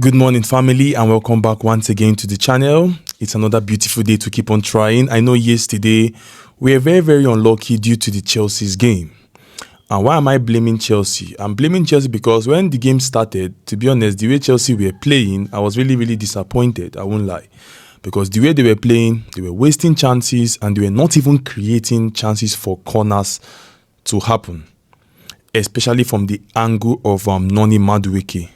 Good morning, family, and welcome back once again to the channel. It's another beautiful day to keep on trying. I know yesterday we were very unlucky due to the Chelsea's game. And why am I blaming Chelsea? I'm blaming Chelsea because when the game started, to be honest, the way Chelsea were playing, I was really disappointed. I won't lie. Because the way they were playing, they were wasting chances and they were not even creating chances for corners to happen. Especially from the angle of Noni Madueke.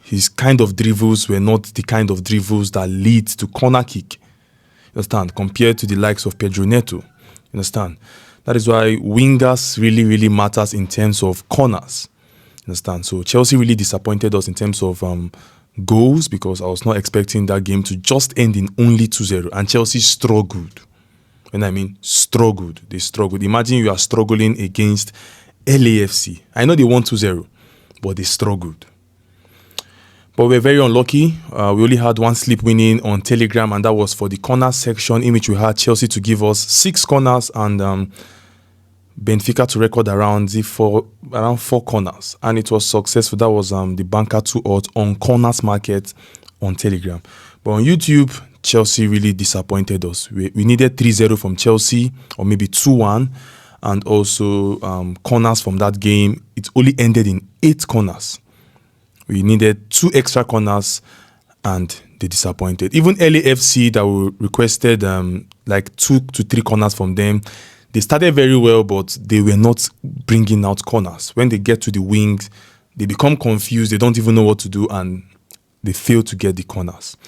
His kind of dribbles were not the kind of dribbles that lead to corner kick. You understand? Compared to the likes of Pedro Neto. You understand? That is why wingers really matters in terms of corners. You understand? So Chelsea really disappointed us in terms of goals because I was not expecting that game to just end in only 2-0. And Chelsea struggled. When I mean struggled, they struggled. Imagine you are struggling against LAFC. I know they won 2-0, but they struggled. But we were very unlucky. We only had one slip winning on Telegram, and that was for the corner section, in which we had Chelsea to give us 6 corners and Benfica to record around 4 corners. And it was successful. That was the banker 2 odds on corners market on Telegram. But on YouTube, Chelsea really disappointed us. We needed 3-0 from Chelsea, or maybe 2-1. And also corners from that game. It only ended in 8 corners. We needed 2 extra corners and they disappointed. Even LAFC that we requested like 2 to 3 corners from them, they started very well, but they were not bringing out corners. When they get to the wings, they become confused. They don't even know what to do and they fail to get the corners.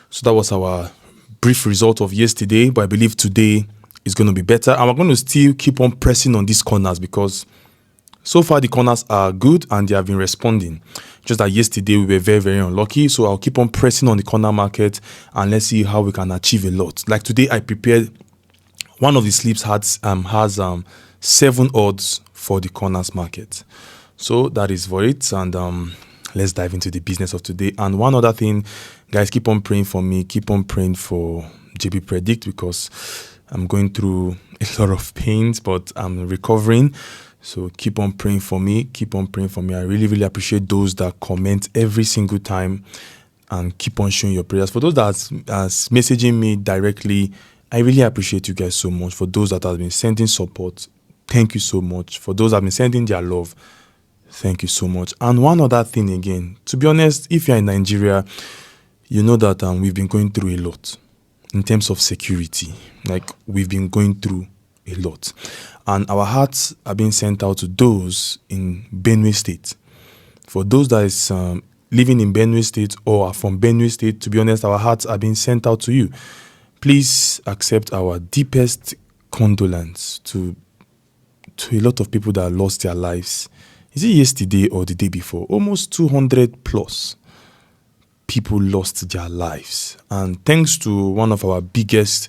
So that was our brief result of yesterday, but I believe today is going to be better. And we're going to still keep on pressing on these corners because so far the corners are good and they have been responding. Just that yesterday we were very unlucky. So I'll keep on pressing on the corner market and let's see how we can achieve a lot. Like today I prepared, one of the slips has 7 odds for the corners market. So that is for it. And let's dive into the business of today. And one other thing, guys, keep on praying for me. Keep on praying for Jb Predictz because I'm going through a lot of pains, but I'm recovering. So keep on praying for me. Keep on praying for me. I really appreciate those that comment every single time and keep on showing your prayers. For those that are messaging me directly, I really appreciate you guys so much. For those that have been sending support, thank you so much. For those that have been sending their love, thank you so much. And one other thing again, to be honest, if you're in Nigeria, you know that we've been going through a lot in terms of security. Like we've been going through a lot. And our hearts are being sent out to those in Benue State. For those that is living in Benue State or are from Benue State, to be honest, our hearts are being sent out to you. Please accept our deepest condolence to a lot of people that lost their lives. Is it yesterday or the day before? Almost 200 plus people lost their lives. And thanks to one of our biggest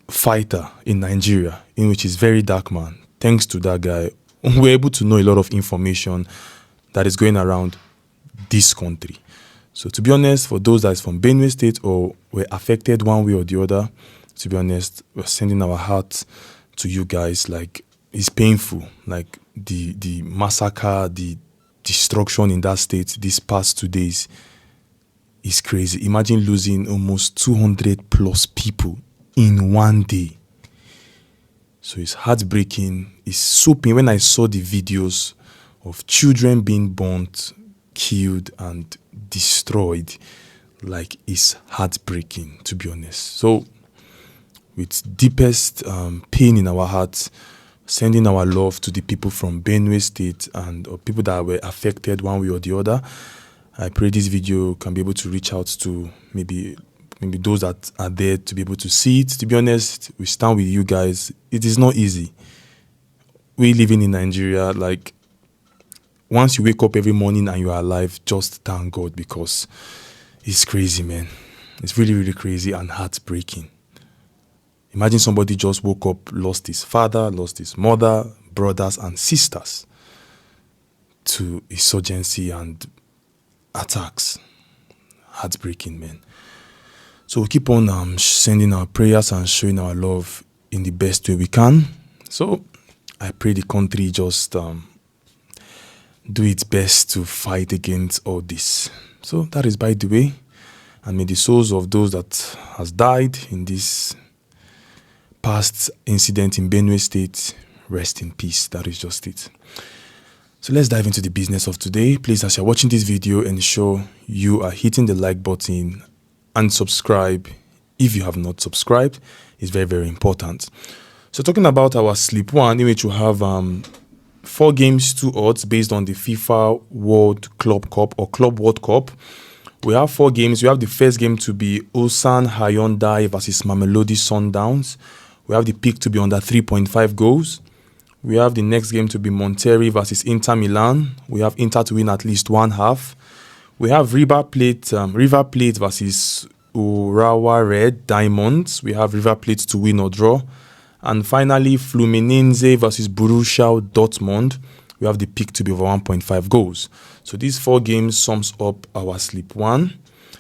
fighter in Nigeria, in which is very dark man. Thanks to that guy, we're able to know a lot of information that is going around this country. So to be honest, for those that is from Benue State or were affected one way or the other, to be honest, we're sending our hearts to you guys. Like, it's painful. Like the massacre, the destruction in that state these past 2 days is crazy. Imagine losing almost 200 plus people in one day. So it's heartbreaking. It's so painful. When I saw the videos of children being burnt, killed and destroyed, like, it's heartbreaking, to be honest. So with deepest pain in our hearts, sending our love to the people from Benue State and or people that were affected one way or the other. I pray this video can be able to reach out to maybe those that are there to be able to see it. To be honest, we stand with you guys. It is not easy. We living in Nigeria, like, once you wake up every morning and you are alive, just thank God because it's crazy, man. It's really crazy and heartbreaking. Imagine somebody just woke up, lost his father, lost his mother, brothers and sisters to insurgency and attacks. Heartbreaking, man. So we keep on sending our prayers and showing our love in the best way we can. So I pray the country just do its best to fight against all this. So that is by the way. And may the souls of those that has died in this past incident in Benue State rest in peace. That is just it. So let's dive into the business of today. Please, as you're watching this video, ensure you are hitting the like button and subscribe if you have not subscribed. It's very, very important. So talking about our Sleep 1, in which we have 4 games, 2 odds based on the FIFA World Club Cup or Club World Cup. We have 4 games. We have the first game to be Ulsan Hyundai versus Mamelodi Sundowns. We have the pick to be under 3.5 goals. We have the next game to be Monterrey versus Inter Milan. We have Inter to win at least 1/2. We have River Plate versus Urawa Red Diamonds. We have River Plate to win or draw. And finally, Fluminense versus Borussia Dortmund. We have the pick to be over 1.5 goals. So these 4 games sums up our Sleep 1.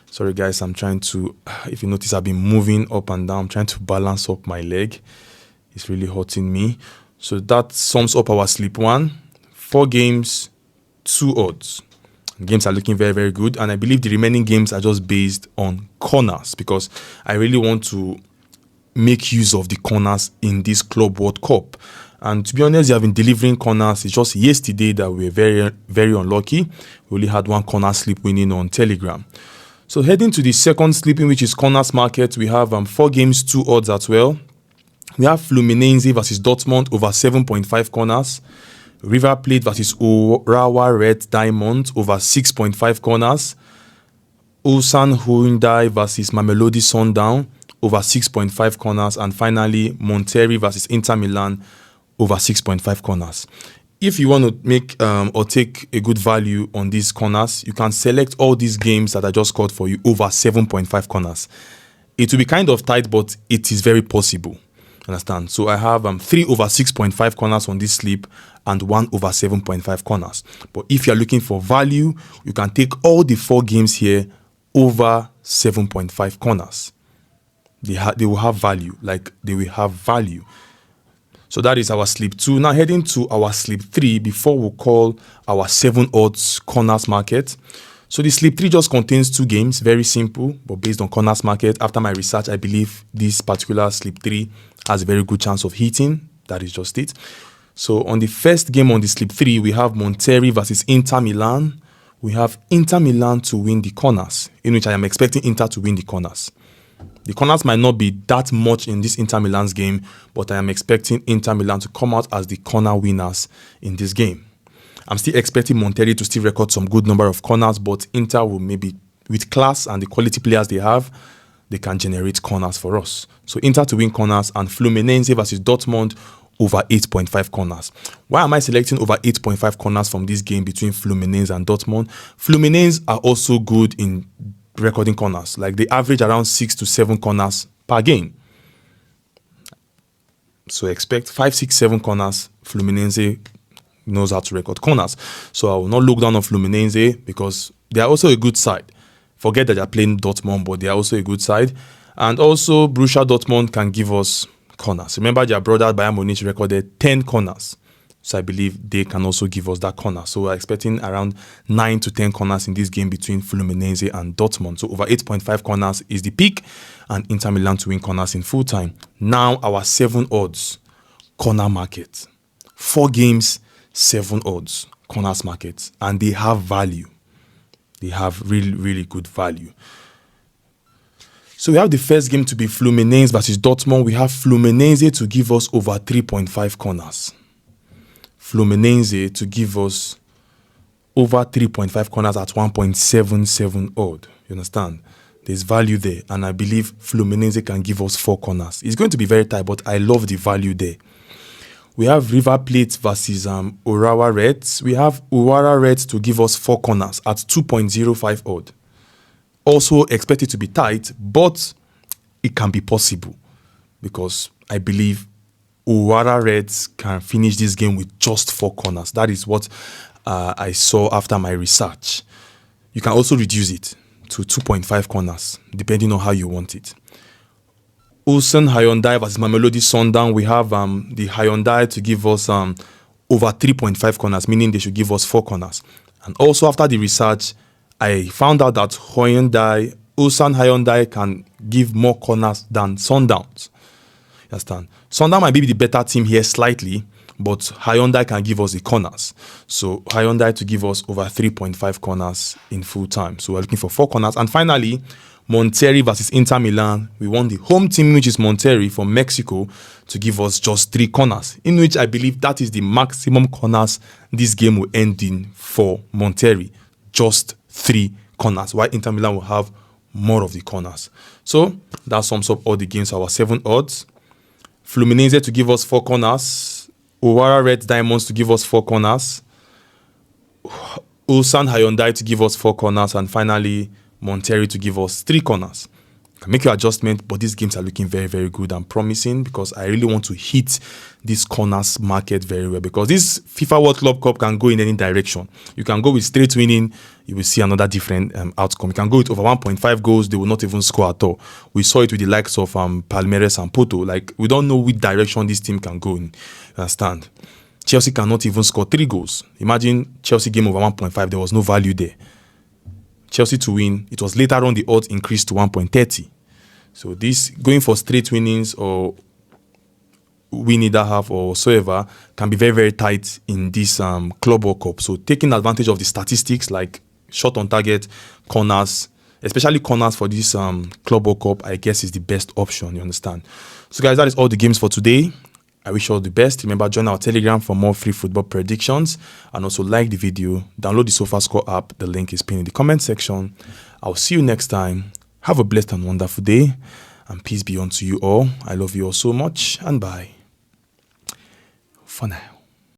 Sorry guys, I'm trying to, if you notice, I've been moving up and down. I'm trying to balance up my leg. It's really hurting me. So that sums up our Sleep 1. 4 games, 2 odds. Games are looking very, very good. And I believe the remaining games are just based on corners because I really want to make use of the corners in this Club World Cup. And to be honest, they have been delivering corners. It's just yesterday that we were very, very unlucky. We only had 1 corner slip winning on Telegram. So heading to the second sleeping, which is corners market, we have 4 games, 2 odds as well. We have Fluminense versus Dortmund over 7.5 corners. River Plate versus Urawa Red Diamond over 6.5 corners. Ulsan Hyundai versus Mamelodi Sundowns over 6.5 corners. And finally, Monterrey versus Inter Milan over 6.5 corners. If you want to make or take a good value on these corners, you can select all these games that I just called for you over 7.5 corners. It will be kind of tight, but it is very possible. Understand? So I have 3 over 6.5 corners on this sleep and 1 over 7.5 corners. But if you're looking for value, you can take all the 4 games here over 7.5 corners. They will have value, like they will have value. So that is our Sleep 2. Now heading to our Sleep 3 before we call our 7 odds corners market. So the Sleep 3 just contains 2 games, very simple, but based on corners market. After my research, I believe this particular Sleep 3 has a very good chance of hitting. That is just it. So on the first game on the Sleep 3, we have Monterrey versus Inter Milan. We have Inter Milan to win the corners, in which I am expecting Inter to win the corners. The corners might not be that much in this Inter Milan's game, but I am expecting Inter Milan to come out as the corner winners in this game. I'm still expecting Monterrey to still record some good number of corners, but Inter will maybe, with class and the quality players they have, they can generate corners for us. So Inter to win corners and Fluminense versus Dortmund over 8.5 corners. Why am I selecting over 8.5 corners from this game between Fluminense and Dortmund? Fluminense are also good in recording corners. Like they average around 6 to 7 corners per game. So expect 5, 6, 7 corners. Fluminense knows how to record corners. So I will not look down on Fluminense because they are also a good side. Forget that they are playing Dortmund, but they are also a good side. And also Borussia Dortmund can give us corners. Remember their brother Bayern Munich recorded 10 corners. So I believe they can also give us that corner. So we're expecting around 9 to 10 corners in this game between Fluminense and Dortmund. So over 8.5 corners is the peak and Inter Milan to win corners in full time. Now our 7 odds corner market. 4 games, 7 odds corners market. And they have value. They have really, really good value. So we have the first game to be Fluminense versus Dortmund. We have Fluminense to give us over 3.5 corners. Fluminense to give us over 3.5 corners at 1.77 odd. You understand? There's value there. And I believe Fluminense can give us 4 corners. It's going to be very tight, but I love the value there. We have River Plate versus Urawa Reds. We have Urawa Reds to give us 4 corners at 2.05 odd. Also expect it to be tight, but it can be possible because I believe Urawa Reds can finish this game with just 4 corners. That is what I saw after my research. You can also reduce it to 2.5 corners, depending on how you want it. Ulsan Hyundai versus Mamelodi Sundowns. We have the Hyundai to give us over 3.5 corners, meaning they should give us 4 corners. And also after the research, I found out that Hyundai, Ulsan Hyundai can give more corners than Sundowns. You understand? Sundown might be the better team here slightly, but Hyundai can give us the corners. So Hyundai to give us over 3.5 corners in full time. So we're looking for 4 corners. And finally, Monterrey versus Inter Milan. We want the home team, which is Monterrey from Mexico, to give us just 3 corners, in which I believe that is the maximum corners this game will end in for Monterrey. Just 3 corners, while Inter Milan will have more of the corners. So that sums up all the games, our 7 odds. Fluminense to give us 4 corners. Owara Red Diamonds to give us 4 corners. Ulsan Hyundai to give us 4 corners. And finally, Monterrey to give us 3 corners. You can make your adjustment, but these games are looking very, very good and promising because I really want to hit this corners market very well, because this FIFA World Club Cup can go in any direction. You can go with straight winning, you will see another different outcome. You can go with over 1.5 goals, they will not even score at all. We saw it with the likes of Palmeiras and Porto. Like, we don't know which direction this team can go in. You understand? Chelsea cannot even score 3 goals. Imagine Chelsea game over 1.5, there was no value there. Chelsea to win, it was later on the odds increased to 1.30. So this going for straight winnings or win either half or whatsoever can be very, very tight in this Club World Cup. So taking advantage of the statistics like shot on target, corners, especially corners for this Club World Cup, I guess is the best option, you understand? So guys, that is all the games for today. I wish you all the best. Remember, join our Telegram for more free football predictions, and also like the video. Download the SofaScore app. The link is pinned in the comment section. I'll see you next time. Have a blessed and wonderful day, and peace be unto you all. I love you all so much, and bye for now.